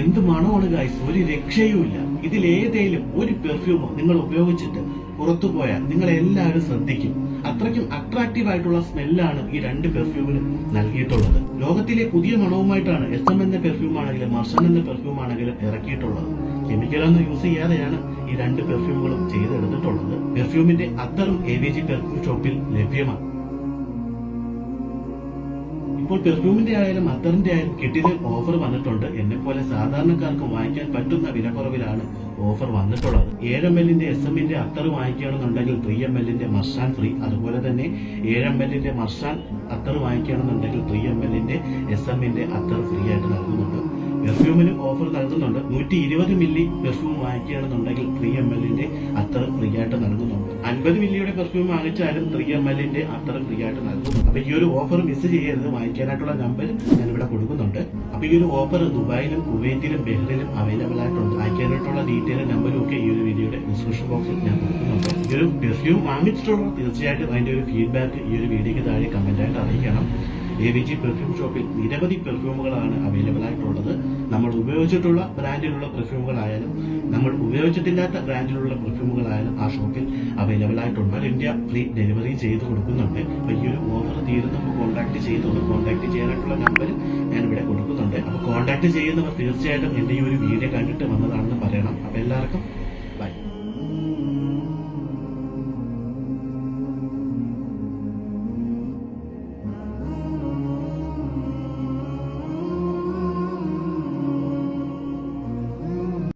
എന്ത് മണമാണ് ഗൈസ്, ഒരു രക്ഷയുമില്ല. ഇതിലേതേലും ഒരു പെർഫ്യൂം നിങ്ങൾ ഉപയോഗിച്ചിട്ട് പുറത്തു പോയാൽ നിങ്ങൾ എല്ലാവരും ശ്രദ്ധിക്കും. അത്രയ്ക്കും അട്രാക്റ്റീവ് ആയിട്ടുള്ള സ്മെല്ലാണ് ഈ രണ്ട് പെർഫ്യൂമിനും നൽകിയിട്ടുള്ളത്. ലോകത്തിലെ പുതിയ മണവുമായിട്ടാണ് SM എന്ന പെർഫ്യൂം ആണെങ്കിലും മർഷൻ എന്ന പെർഫ്യൂം ആണെങ്കിലും ഇറക്കിയിട്ടുള്ളത്. കെമിക്കലൊന്നും യൂസ് ചെയ്യാതെയാണ് ഈ രണ്ട് പെർഫ്യൂമുകളും ചെയ്തെടുത്തിട്ടുള്ളത്. പെർഫ്യൂമിന്റെ അത്തറും AVG പെർഫ്യൂം ഷോപ്പിൽ ലഭ്യമാണ്. ഇപ്പോൾ പെർഫ്യൂമിന്റെ ആയാലും അത്തറിന്റെ ആയാലും കിട്ടിയതിൽ ഓഫർ വന്നിട്ടുണ്ട്. എന്നെ പോലെ സാധാരണക്കാർക്ക് വാങ്ങിക്കാൻ പറ്റുന്ന വിലക്കുറവിലാണ് ഓഫർ വന്നിട്ടുള്ളത്. 7 ml SM അത്തർ വാങ്ങിക്കുകയാണെന്നുണ്ടെങ്കിൽ 3 ml മർഷാൻ ഫ്രീ. അതുപോലെ തന്നെ 7 ml മർഷാൻ അത്തർ വാങ്ങിക്കുകയാണെന്നുണ്ടെങ്കിൽ 3 ml SM അത്തർ ഫ്രീ ആയിട്ട് നൽകുന്നുണ്ട്. പെർഫ്യൂമിന് ഓഫർ നൽകുന്നുണ്ട്. 120 മില്ലി പെർഫ്യൂം വാങ്ങിക്കുകയാണെന്നുണ്ടെങ്കിൽ 3 ml അത്തർ ഫ്രീ ആയിട്ട് നൽകുന്നുണ്ട്. 50 മില്ലിയുടെ പെർഫ്യൂം വാങ്ങിച്ചാലും 3 ml അത്തർ ഫ്രീ ആയിട്ട് നൽകുന്നുണ്ട്. അപ്പൊ ഈ ഒരു ഓഫർ മിസ് ചെയ്യരുത്. വാങ്ങിക്കാനായിട്ടുള്ള നമ്പർ ഞാൻ ഇവിടെ കൊടുക്കുന്നുണ്ട്. അപ്പൊ ഈ ഒരു ഓഫർ ദുബായിലും കുവൈറ്റിലും ബഹ്റിനും അവൈലബിൾ ആയിട്ടുണ്ട്. വാങ്ങിക്കാനായിട്ടുള്ള ഡീറ്റെയിൽ നമ്പറും ഒക്കെ ഈ ഒരു വീഡിയോയുടെ ഡിസ്ക്രിപ്ഷൻ ബോക്സിൽ ഞാൻ കൊടുക്കുന്നുണ്ട്. ഈ ഒരു പെർഫ്യൂം വാങ്ങിച്ചിട്ടുള്ള തീർച്ചയായിട്ടും അതിന്റെ ഒരു ഫീഡ്ബാക്ക് ഈ ഒരു വീഡിയോയ്ക്ക് താഴെ കമന്റ് ആയിട്ട് അറിയിക്കണം. AVG പെർഫ്യൂം ഷോപ്പിൽ നിരവധി പെർഫ്യൂമുകളാണ് അവൈലബിൾ ആയിട്ടുള്ളത്. നമ്മൾ ഉപയോഗിച്ചിട്ടുള്ള ബ്രാൻഡിലുള്ള പെർഫ്യൂമുകളായാലും നമ്മൾ ഉപയോഗിച്ചിട്ടില്ലാത്ത ബ്രാൻഡിലുള്ള പെർഫ്യൂമുകളായാലും ആ ഷോപ്പിൽ അവൈലബിൾ ആയിട്ടുണ്ട്. ഇന്ത്യ ഫ്രീ ഡെലിവറി ചെയ്ത് കൊടുക്കുന്നുണ്ട്. അപ്പൊ ഈ ഒരു ഓഫർ തീരുന്നപ്പോൾ കോൺടാക്ട് ചെയ്തോളൂ. കോൺടാക്ട് ചെയ്യാനായിട്ടുള്ള നമ്പർ ഞാൻ ഇവിടെ കൊടുക്കുന്നുണ്ട്. അപ്പൊ കോൺടാക്ട് ചെയ്യുന്നവർ തീർച്ചയായിട്ടും എന്റെ ഈ ഒരു വീഡിയോ കണ്ടിട്ട് വന്നതാണെന്ന് പറയണം. അപ്പൊ എല്ലാവർക്കും ബൈ.